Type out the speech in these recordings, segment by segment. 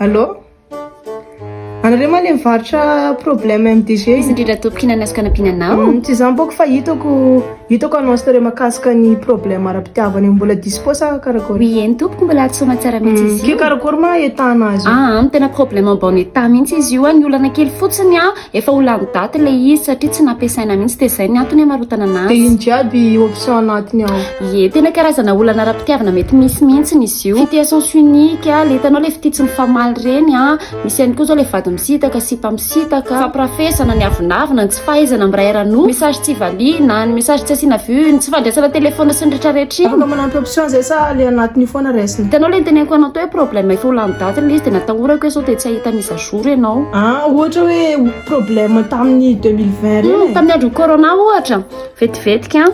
Allô? Anareo ma le mivarotra problème MDG? Izy indrindra tompoko hinanasika anam-pihinanao. Tsy zany boko fa hitako anao sy nareo mahakasika ny problème ara-pitiavana mbola dispo sa karakory? Oui, eny tompoko mbola atsoma tsara mihitsy izy Ke karakory ma ahitana azy? tena problème en bon état mihitsy izy io ny olana kely fotsiny efa ho lany daty le izy satria tsy nampiasaina mihitsy dia zay ny antony hamarotana Dia anazy. iny jiaby option anatiny ao? Ie, tena karazana olana ara-pitiavana mety misy mihitsy izy io. Fitiasance unique le hitanao le fititsiny famaly reny misy ihany koa zao le vady misitaka sipa misitaka famparafesana ny avinavina ny tsy fahaizana miray rano message tsy valiana ny message tsy asiana vue ny tsy fandraisana telefona sy ny rehetrarehetra Afaka manampy option zay sa le anatiny foana resiny? hitanao le niteneko anao to hoe problème efa ho lany daty le izy dia natahorako hoe sao dia tsy ahita mise à jour ianao. Ohatra hoe problème tamin'ny 2020 reny? Tamin'ny andro corona ohatra vetivetika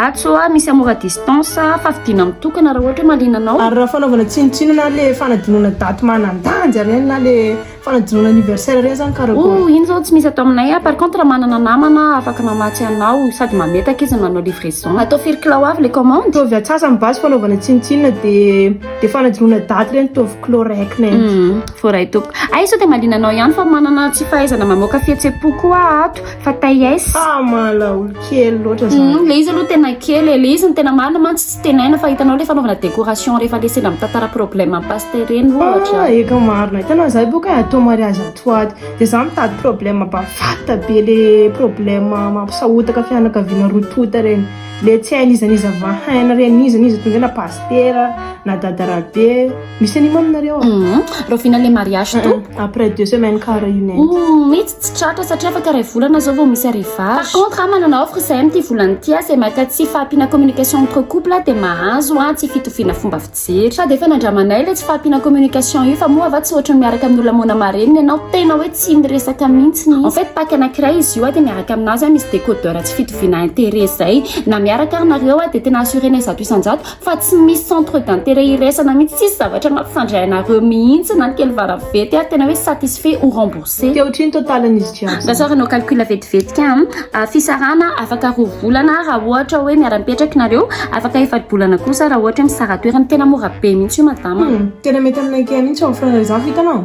atso misy amora distance fafidina mitokana raha ohatra hoe malinanao. Ary raha fanaovana tsinotsinona le fanadinona daty manandanja reny na le fanadinona anniversaire reny zany karakory? Iny zao tsy misy atao aminay par contre raha manana namana afaka mamatsy anao sady mametaka izy manao livraison atao firikilao avy le commande. Tovy atsasany basy fanaovana tsinotsinona dia fanadinona daty reny tovy chlorec neny. Foray tompoko sao dia malinanao ihany fa manana tsy fahaizana mamoaka fihetsem-po koa ato fa taes. Malaolo kely loatra zany. Le izy aloha tena kely le izy ny tena marina mantsy tsy tenaina fa hitanao le fanaovana décoration rehefa le sendra mitantara problème ampaste reny ohatra. Eka marina hitanao zay boka atao mariage atoaty dia za mitady problème bavata be le problème mampisahotaka fianakaviana rotota reny le tsy hain'izaniza vahaina reny izy tonga na pastera na dadarabe misy animo aminareo rovina le mariage to après 2 semaines karaha io neny. Mitsy tsy tratra satria afaka ray volana zao vao misy arrivage. Par contre manana offre zay amin'ity volany ity zay maka tsy fahampiana communication entre couple dia mahazo tsy fitoviana fomba fijery sady efa nandramanay le tsy fahampiana communication io fa moa tsy ohatra miaraka amin'ny olona mona mareniny ianao tena hoe tsy miresaka mihitsy en fait pack anankiray izy io dia miaraka aminazy misy décodeur tsy fitoviana intérêt zay na miaraka arnareo dia tena assurénay zato isanjato fa tsy misy centre d'intérêt iresana mihitsy tsisy zavatra mampifandray anareo mihitsy na ny kely varavety tena hoe satisfait ou remboursé. Teo otriny totalan'izy jiaby? Basoranao calcul vetivetika fisarana afaka 2 volana raha ohatra hoe miara-mipetraka nareo afaka 4 volana kosa raha ohatra misaratoerany tena mora be mihitsy io madama. Tena mety aminay kely mihitsy amin'ny za vitanao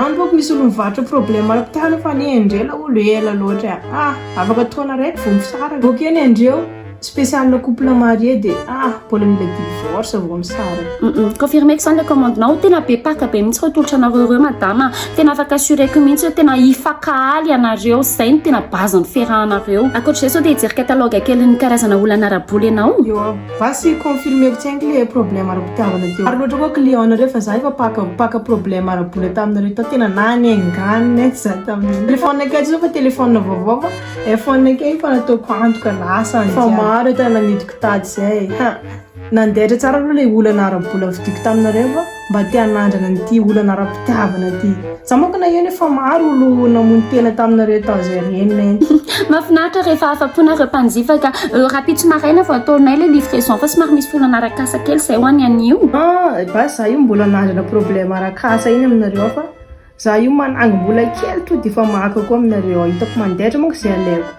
any boko misy olo mivarotra problème ara-pitiavana fa ny endrela olo ela loatra afaka taona raiky vao misaraka boka eny endreo spécial couple marié dia mbola mila divorce vao misaraka. Confirmeko zany le commande-nao tena be paka be mihitsy tolotra anareo ireo madama tena afaka assureko mihitsy tena ifakahaly anareo zay ny tena base ny fiarahanareo akoatr'izay sao dia hijery catalogue kely ny karazana olana araboly ianao. Basy confirmeko tsy haingy le problème ara-pitiavana teo ary loatra koa client nareo fa za efa paka problème araboly taminareo tao tena nany enganiny za tamin'iny telefone akay zao fa telefone vaovao fa iphone akay fa nataoko antoka lasa maro tena namidiko tady zay nandehatra tsara aloha le olana ara-bola vidiko taminareo fa mba tia hanandrana n'ity olana ara-pitiavana ty za moka na eny efa maro olo namono tena taminareo tao zay reny mahafinaritra rehefa afa-ponareo mpanjifaka rapitso maraina vao ataonay le livraison fa somary misy folana arakasa kely zay ho any anio. Basy za io mbola nandrana problème arakasa iny aminareo fa za io manangy mbola kely to dia fa makako aminareo hitako mandehatra monko zay aleko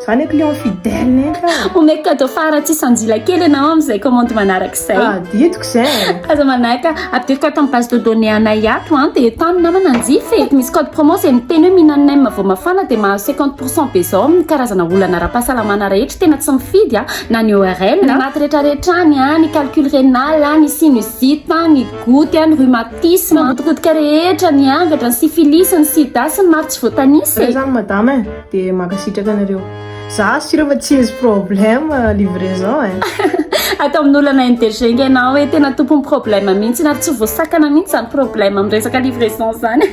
zany e client fidèle neny omeko cadeau fara tsy sanjila kely ianao amin'izay commande manarak'izay. Ditiko zay aza manahaka ampidiriko ato amin'ny base de données anay ato dia tany namana anjify misy code promo zay miteny hoe mihinaninaim vao mafana dia mahazo 50% be zao amin'ny karazana olana ara-pahasalamana rehetra tena tsy mifidy na ny ORL na anaty rehetrarehetra ny calcul rénal ny sinusite ny goutte ny rhumatisme gotigotika rehetra ny angatra ny syphilis ny sida sy ny maro tsy voatanisy zany madame dia makasitraka anareo za sy rehefa tsy izy problème livraison atao amin'ny olana indegenge ianao hoe tena tompony problème mihitsy na tsy voasakana mihitsy zany problème amin'ny resaka livraison zany